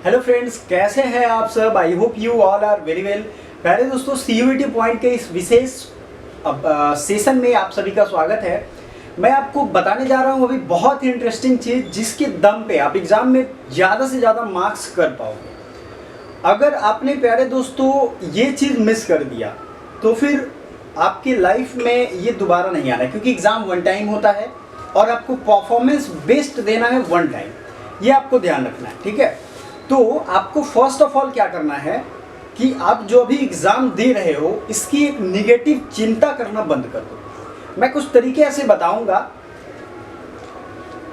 Hello friends, कैसे हैं आप सब। I hope you all are very well. पहले दोस्तों CUET पॉइंट के इस विशेष सेशन में आप सभी का स्वागत है। मैं आपको बताने जा रहा हूँ अभी बहुत ही इंटरेस्टिंग चीज़, जिसके दम पे आप एग्ज़ाम में ज़्यादा से ज़्यादा मार्क्स कर पाओगे। अगर आपने प्यारे दोस्तों ये चीज़ मिस कर दिया तो फिर आपकी लाइफ में ये दोबारा नहीं आना है, क्योंकि एग्ज़ाम वन टाइम होता है और आपको परफॉर्मेंस बेस्ट देना है वन टाइम। ये आपको ध्यान रखना है, ठीक है। तो आपको फर्स्ट ऑफ ऑल क्या करना है कि आप जो अभी एग्ज़ाम दे रहे हो इसकी एक निगेटिव चिंता करना बंद कर दो। मैं कुछ तरीके ऐसे बताऊंगा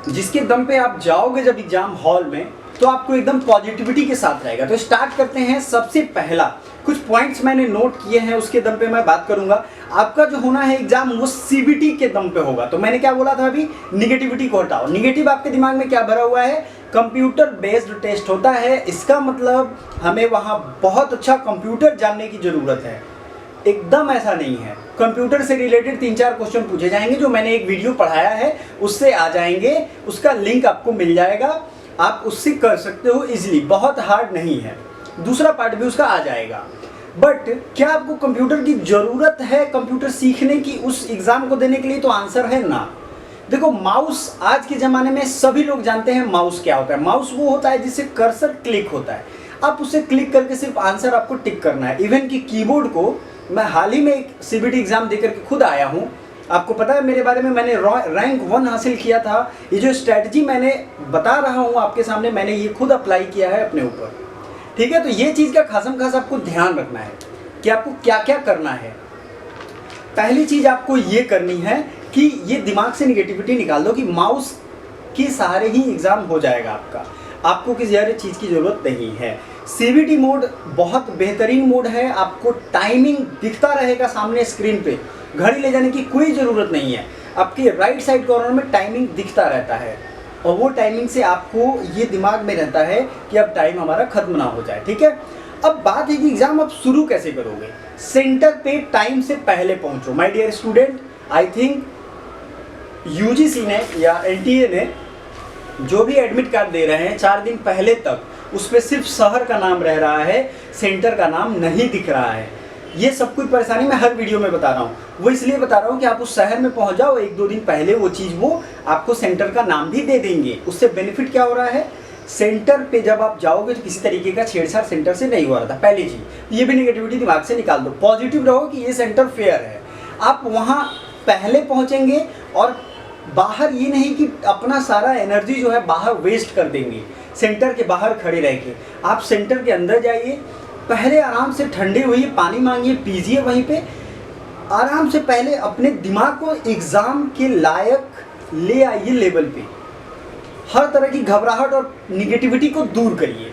जिसके दम पे आप जाओगे जब एग्ज़ाम हॉल में तो आपको एकदम पॉजिटिविटी के साथ रहेगा। तो स्टार्ट करते हैं। सबसे पहला कुछ पॉइंट्स मैंने नोट किए हैं, उसके दम पे मैं बात करूंगा। आपका जो होना है एग्जाम वो CBT के दम पे होगा। तो मैंने क्या बोला था अभी, निगेटिविटी को हटाओ। निगेटिव आपके दिमाग में क्या भरा हुआ है, कंप्यूटर बेस्ड टेस्ट होता है। इसका मतलब हमें वहाँ बहुत अच्छा कंप्यूटर जानने की ज़रूरत है। एकदम ऐसा नहीं है। कंप्यूटर से रिलेटेड 3-4 क्वेश्चन पूछे जाएंगे, जो मैंने एक वीडियो पढ़ाया है उससे आ जाएंगे। उसका लिंक आपको मिल जाएगा, आप उससे कर सकते हो इजीली, बहुत हार्ड नहीं है। दूसरा पार्ट भी उसका आ जाएगा। बट क्या आपको कंप्यूटर की ज़रूरत है कंप्यूटर सीखने की उस एग्ज़ाम को देने के लिए? तो आंसर है ना। देखो, माउस आज के ज़माने में सभी लोग जानते हैं माउस क्या होता है। माउस वो होता है जिससे कर्सर क्लिक होता है, आप उसे क्लिक करके सिर्फ आंसर आपको टिक करना है। इवन कि कीबोर्ड को मैं हाल ही में एक CBT एग्ज़ाम देकर के खुद आया हूँ। आपको पता है मेरे बारे में, मैंने रैंक 1 हासिल किया था। ये जो स्ट्रैटेजी मैंने बता रहा हूँ आपके सामने, मैंने ये खुद अप्लाई किया है अपने ऊपर, ठीक है। तो ये चीज़ का खासम खास आपको ध्यान रखना है कि आपको क्या क्या करना है। पहली चीज़ आपको ये करनी है कि ये दिमाग से निगेटिविटी निकाल दो कि माउस के सहारे ही एग्ज़ाम हो जाएगा आपका। आपको किसी और चीज़ की ज़रूरत नहीं है। CBT मोड बहुत बेहतरीन मोड है। आपको टाइमिंग दिखता रहेगा सामने स्क्रीन पे, घड़ी ले जाने की कोई ज़रूरत नहीं है। आपके राइट साइड कॉर्नर में टाइमिंग दिखता रहता है और वो टाइमिंग से आपको ये दिमाग में रहता है कि अब टाइम हमारा ख़त्म ना हो जाए, ठीक है। अब बात है कि एग्ज़ाम आप शुरू कैसे करोगे। सेंटर पे टाइम से पहले पहुँचो my dear student. I think UGC ने या NTA ने जो भी एडमिट कार्ड दे रहे हैं 4 दिन पहले तक उस पर सिर्फ शहर का नाम रह रहा है, सेंटर का नाम नहीं दिख रहा है। ये सब कुछ परेशानी मैं हर वीडियो में बता रहा हूँ। वो इसलिए बता रहा हूँ कि आप उस शहर में पहुँच जाओ, 1-2 दिन पहले वो चीज़ वो आपको सेंटर का नाम भी दे देंगे। उससे बेनिफिट क्या हो रहा है, सेंटर पे जब आप जाओगे तो किसी तरीके का छेड़छाड़ सेंटर से नहीं हो रहा था। पहली चीज़ ये भी निगेटिविटी दिमाग से निकाल दो, पॉजिटिव रहो कि ये सेंटर फेयर है। आप वहाँ पहले पहुँचेंगे और बाहर ये नहीं कि अपना सारा एनर्जी जो है बाहर वेस्ट कर देंगे सेंटर के बाहर खड़े रह के। आप सेंटर के अंदर जाइए, पहले आराम से ठंडे हुई पानी मांगिए, पीजिए, वहीं पे आराम से पहले अपने दिमाग को एग्ज़ाम के लायक ले आइए लेवल पे। हर तरह की घबराहट और निगेटिविटी को दूर करिए।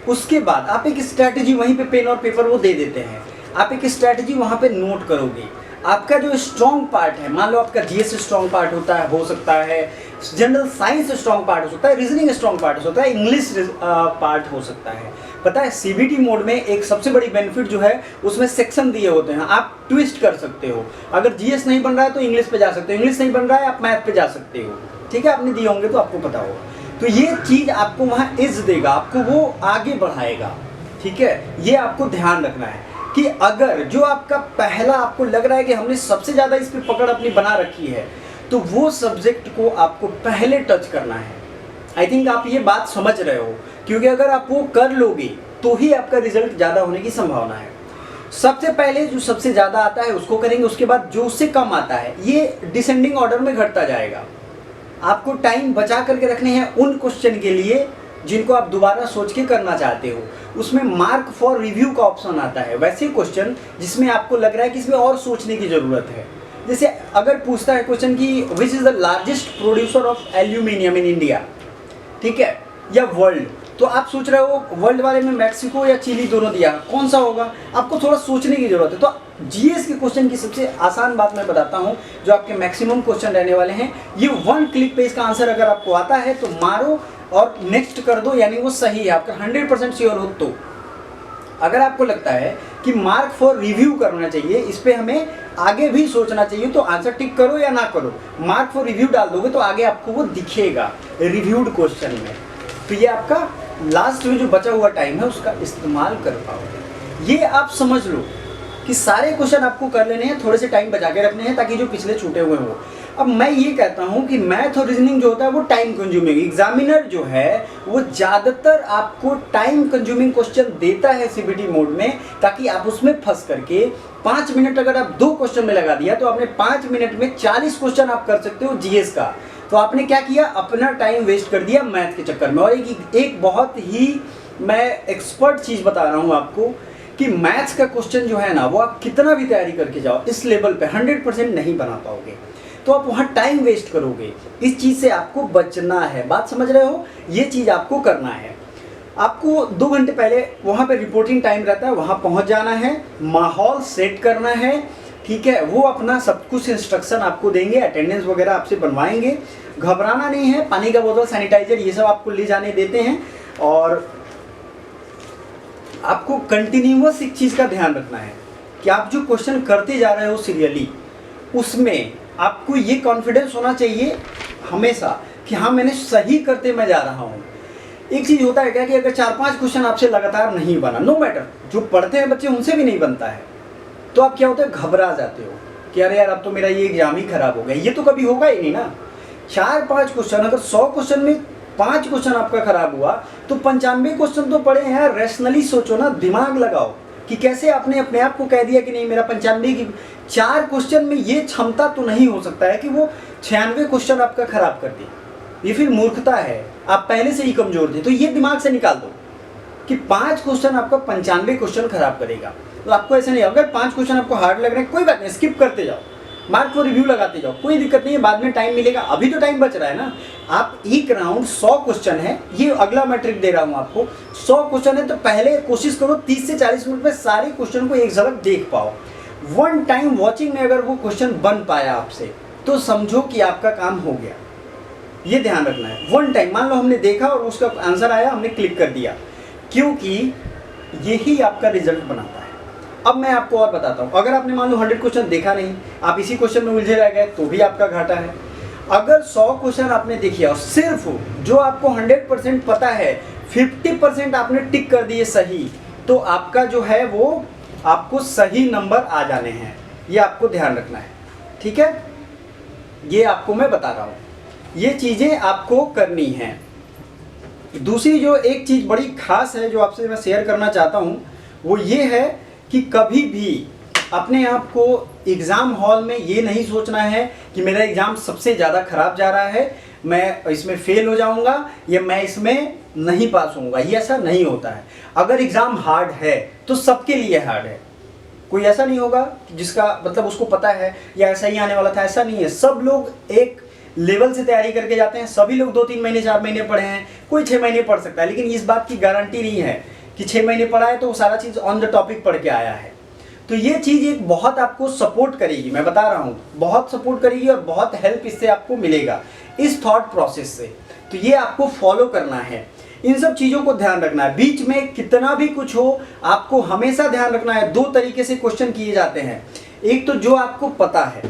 उसके बाद आप एक स्ट्रैटेजी, वहीं पे पेन और पेपर वो दे देते हैं, आप एक स्ट्रैटेजी वहाँ पे नोट करोगे। आपका जो स्ट्रॉन्ग पार्ट है, मान लो आपका GS स्ट्रॉन्ग पार्ट होता है, हो सकता है जनरल साइंस स्ट्रॉन्ग पार्ट हो सकता है, रीजनिंग स्ट्रॉन्ग पार्ट हो सकता है, इंग्लिश पार्ट हो सकता है। पता है CBT मोड में एक सबसे बड़ी बेनिफिट जो है उसमें सेक्शन दिए होते हैं, आप ट्विस्ट कर सकते हो। अगर GS नहीं बन रहा है तो इंग्लिश पे जा सकते हो, इंग्लिश नहीं बन रहा है आप मैथ पे जा सकते हो, ठीक है। आपने दिए होंगे तो आपको पता होगा। तो ये चीज़ आपको वहाँ इज़्ज़ देगा, आपको वो आगे बढ़ाएगा, ठीक है। ये आपको ध्यान रखना है कि अगर जो आपका पहला आपको लग रहा है कि हमने सबसे ज़्यादा इस पर पकड़ अपनी बना रखी है, तो वो सब्जेक्ट को आपको पहले टच करना है। आई थिंक आप ये बात समझ रहे हो, क्योंकि अगर आप वो कर लोगे तो ही आपका रिजल्ट ज़्यादा होने की संभावना है। सबसे पहले जो सबसे ज़्यादा आता है उसको करेंगे, उसके बाद जो उससे कम आता है ये डिसेंडिंग ऑर्डर में घटता जाएगा। आपको टाइम बचा करके रखने हैं उन क्वेश्चन के लिए जिनको आप दोबारा सोच के करना चाहते हो। उसमें मार्क फॉर रिव्यू का ऑप्शन आता है, वैसे क्वेश्चन जिसमें आपको लग रहा है कि इसमें और सोचने की ज़रूरत है। जैसे अगर पूछता है क्वेश्चन कि which is the largest producer of aluminium in India, ठीक है, या वर्ल्ड, तो आप सोच रहे हो वर्ल्ड वाले में मैक्सिको या चिली दोनों दिया, कौन सा होगा, आपको थोड़ा सोचने की ज़रूरत है। तो GS के क्वेश्चन की सबसे आसान बात मैं बताता हूँ, जो आपके मैक्सिमम क्वेश्चन रहने वाले हैं। ये 1 क्लिक पे इसका आंसर अगर आपको आता है तो मारो और नेक्स्ट कर दो, यानी वो सही है, आपका 100% श्योर हो। तो अगर आपको लगता है कि मार्क फॉर रिव्यू करना चाहिए, इस पर हमें आगे भी सोचना चाहिए, तो आंसर टिक करो या ना करो, मार्क फॉर रिव्यू डाल दोगे तो आगे आपको वो दिखेगा रिव्यूड क्वेश्चन में। तो ये आपका लास्ट में जो बचा हुआ टाइम है उसका इस्तेमाल कर पाओगे। ये आप समझ लो कि सारे क्वेश्चन आपको कर लेने हैं, थोड़े से टाइम बचा के रखने हैं ताकि जो पिछले छूटे हुए हो। अब मैं ये कहता हूँ कि मैथ और रीजनिंग जो होता है वो टाइम कंज्यूमिंग, एग्जामिनर जो है वो ज़्यादातर आपको टाइम कंज्यूमिंग क्वेश्चन देता है सीबीटी मोड में, ताकि आप उसमें फंस करके 5 मिनट अगर आप 2 क्वेश्चन में लगा दिया तो आपने 5 मिनट में 40 क्वेश्चन आप कर सकते हो जीएस का। तो आपने क्या किया, अपना टाइम वेस्ट कर दिया मैथ के चक्कर में। और एक बहुत ही मैं एक्सपर्ट चीज़ बता रहा हूँ आपको कि मैथ्स का क्वेश्चन जो है ना वो आप कितना भी तैयारी करके जाओ इस लेवल पे 100% नहीं बना पाओगे, तो आप वहाँ टाइम वेस्ट करोगे। इस चीज़ से आपको बचना है, बात समझ रहे हो? ये चीज़ आपको करना है। आपको 2 घंटे पहले वहाँ पे रिपोर्टिंग टाइम रहता है, वहाँ पहुँच जाना है, माहौल सेट करना है, ठीक है। वो अपना सब कुछ इंस्ट्रक्शन आपको देंगे, अटेंडेंस वगैरह आपसे बनवाएंगे। घबराना नहीं है, पानी का बोतल, सैनिटाइजर ये सब आपको ले जाने देते हैं। और आपको कंटिन्यूअस एक चीज़ का ध्यान रखना है कि आप जो क्वेश्चन करते जा रहे हो सीरियली, उसमें आपको ये कॉन्फिडेंस होना चाहिए हमेशा कि हाँ मैंने सही करते मैं जा रहा हूँ। एक चीज़ होता है क्या कि अगर 4-5 क्वेश्चन आपसे लगातार नहीं बना, नो मैटर, जो पढ़ते हैं बच्चे उनसे भी नहीं बनता है, तो आप क्या होता है, घबरा जाते हो कि अरे यार अब तो मेरा ये एग्जाम ही खराब हो गया। ये तो कभी होगा ही नहीं ना। 4-5 क्वेश्चन, अगर 100 क्वेश्चन में 5 क्वेश्चन आपका खराब हुआ तो 95 क्वेश्चन तो पढ़े हैं। रैशनली सोचो ना, दिमाग लगाओ कि कैसे आपने अपने आप को कह दिया कि नहीं मेरा 95 की 4 क्वेश्चन में ये क्षमता तो नहीं हो सकता है कि वो 96 क्वेश्चन आपका खराब कर दे। ये फिर मूर्खता है, आप पहले से ही कमजोर थे। तो ये दिमाग से निकाल दो कि 5 क्वेश्चन आपका 95 क्वेश्चन खराब करेगा। तो आपको ऐसा नहीं, अगर 5 क्वेश्चन आपको हार्ड लग रहे हैं कोई बात नहीं, स्किप करते जाओ, मार्क फॉर रिव्यू लगाते जाओ, कोई दिक्कत नहीं है, बाद में टाइम मिलेगा। अभी तो टाइम बच रहा है ना। आप एक राउंड 100 क्वेश्चन है, ये अगला मैं ट्रिक दे रहा हूँ आपको। 100 क्वेश्चन है तो पहले कोशिश करो 30 से 40 मिनट में सारे क्वेश्चन को एक झलक देख पाओ। 1 टाइम वॉचिंग में अगर वो क्वेश्चन बन पाया आपसे तो समझो कि आपका काम हो गया। ये ध्यान रखना है। 1 टाइम, मान लो हमने देखा और उसका आंसर आया, हमने क्लिक कर दिया, क्योंकि यही आपका रिजल्ट बनाता है। अब मैं आपको और बताता हूँ, अगर आपने मान लो 100 क्वेश्चन देखा नहीं, आप इसी क्वेश्चन में उलझे रह गए तो भी आपका घाटा है। अगर 100 क्वेश्चन आपने देखे और सिर्फ जो आपको 100% पता है 50% आपने टिक कर दिए सही, तो आपका जो है वो आपको सही नंबर आ जाने हैं। ये आपको ध्यान रखना है, ठीक है। ये आपको मैं बता रहा हूँ, ये चीज़ें आपको करनी हैं। दूसरी जो एक चीज़ बड़ी खास है जो आपसे मैं शेयर करना चाहता हूँ वो ये है कि कभी भी अपने आप को एग्ज़ाम हॉल में ये नहीं सोचना है कि मेरा एग्ज़ाम सबसे ज़्यादा ख़राब जा रहा है, मैं इसमें फेल हो जाऊंगा या मैं इसमें नहीं पास होऊंगा। ये ऐसा नहीं होता है। अगर एग्ज़ाम हार्ड है तो सबके लिए हार्ड है, कोई ऐसा नहीं होगा जिसका मतलब उसको पता है या ऐसा ही आने वाला था, ऐसा नहीं है। सब लोग एक लेवल से तैयारी करके जाते हैं। सभी लोग 2-3 महीने 4 महीने पढ़े हैं, कोई 6 महीने पढ़ सकता है, लेकिन इस बात की गारंटी नहीं है कि 6 महीने पढ़ा है तो वो सारा चीज़ ऑन द टॉपिक पढ़ के आया है। तो ये चीज़ एक बहुत आपको सपोर्ट करेगी, मैं बता रहा हूँ, बहुत सपोर्ट करेगी और बहुत हेल्प इससे आपको मिलेगा इस थॉट प्रोसेस से। तो ये आपको फॉलो करना है, इन सब चीज़ों को ध्यान रखना है। बीच में कितना भी कुछ हो आपको हमेशा ध्यान रखना है। 2 तरीके से क्वेश्चन किए जाते हैं। एक तो जो आपको पता है,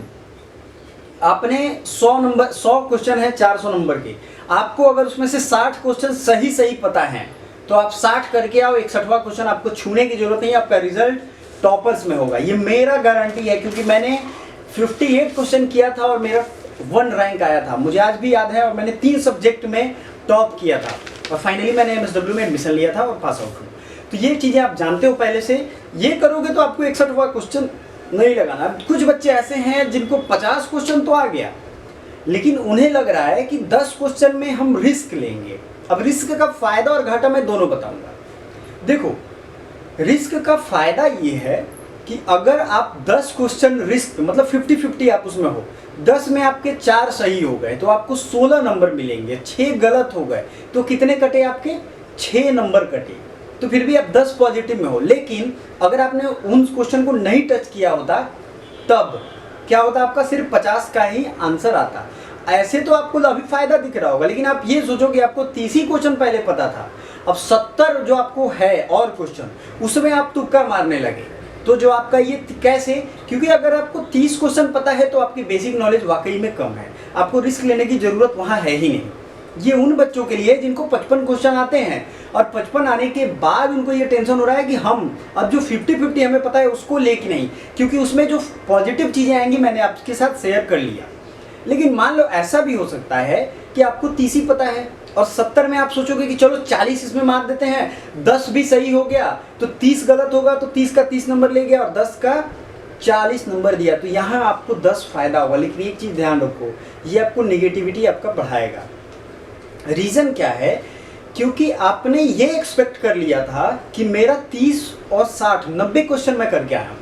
आपने 100 क्वेश्चन है 400 नंबर के, आपको अगर उसमें से 60 क्वेश्चन सही पता हैं तो आप 60 करके आओ, 61वां क्वेश्चन आपको छूने की जरूरत नहीं, आपका रिजल्ट टॉपर्स में होगा। ये मेरा गारंटी है, क्योंकि मैंने 58 क्वेश्चन किया था और मेरा 1 रैंक आया था, मुझे आज भी याद है। और मैंने 3 सब्जेक्ट में टॉप किया था और फाइनली मैंने MSW में एडमिशन लिया था और पास आउट हुआ। तो ये चीज़ें आप जानते हो पहले से। ये करोगे तो आपको 61वां क्वेश्चन नहीं लगाना। कुछ बच्चे ऐसे हैं जिनको 50 क्वेश्चन तो आ गया, लेकिन उन्हें लग रहा है कि 10 क्वेश्चन में हम रिस्क लेंगे। अब रिस्क का फ़ायदा और घाटा मैं दोनों बताऊंगा। देखो, रिस्क का फ़ायदा ये है कि अगर आप 10 क्वेश्चन रिस्क मतलब 50-50 आप उसमें हो, 10 में आपके 4 सही हो गए तो आपको 16 नंबर मिलेंगे। 6 गलत हो गए तो कितने कटे आपके? 6 नंबर कटे। तो फिर भी आप 10 पॉजिटिव में हो। लेकिन अगर आपने उन क्वेश्चन को नहीं टच किया होता तब क्या होता? आपका सिर्फ 50 का ही आंसर आता। ऐसे तो आपको अभी फायदा दिख रहा होगा, लेकिन आप ये सोचो कि आपको 30 ही क्वेश्चन पहले पता था, अब 70 जो आपको है और क्वेश्चन उसमें आप तुक्का मारने लगे। तो जो आपका ये कैसे? क्योंकि अगर आपको 30 क्वेश्चन पता है तो आपकी बेसिक नॉलेज वाकई में कम है, आपको रिस्क लेने की जरूरत वहाँ है ही नहीं। ये उन बच्चों के लिए जिनको 55 क्वेश्चन आते हैं और 55 आने के बाद उनको ये टेंशन हो रहा है कि हम अब जो 50-50 हमें पता है उसको लेके नहीं, क्योंकि उसमें जो पॉजिटिव चीज़ें आएंगी मैंने आपके साथ शेयर कर लिया। लेकिन मान लो ऐसा भी हो सकता है कि आपको 30 ही पता है और 70 में आप सोचोगे कि चलो 40 इसमें मार देते हैं, 10 भी सही हो गया तो 30 गलत होगा, तो 30 का 30 नंबर ले गया और 10 का 40 नंबर दिया, तो यहाँ आपको 10 फायदा होगा। लेकिन एक चीज़ ध्यान रखो, ये आपको नेगेटिविटी आपका बढ़ाएगा। रीज़न क्या है? क्योंकि आपने ये एक्सपेक्ट कर लिया था कि मेरा 30 और 60 90 क्वेश्चन मैं करके आया हूँ,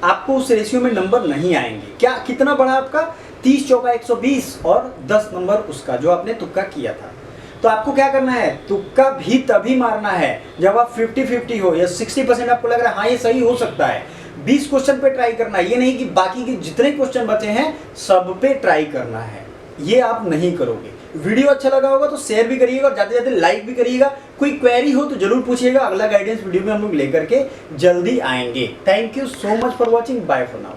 आपको उस रेशियो में नंबर नहीं आएंगे। क्या कितना बढ़ा आपका? 30 चौका 120 और 10 नंबर उसका जो आपने तुक्का किया था। तो आपको क्या करना है? तुक्का भी तभी मारना है जब आप 50-50 हो या 60% आपको लग रहा है हाँ ये सही हो सकता है। 20 क्वेश्चन पे ट्राई करना है, ये नहीं कि बाकी के जितने क्वेश्चन बचे हैं सब पे ट्राई करना है। ये आप नहीं करोगे। वीडियो अच्छा लगा होगा तो शेयर भी करिएगा और जाते जाते लाइक भी करिएगा। कोई क्वेरी हो तो जरूर पूछिएगा, अगला गाइडेंस वीडियो में हम लोग लेकर के जल्दी आएंगे। Thank you so much for watching, bye for now.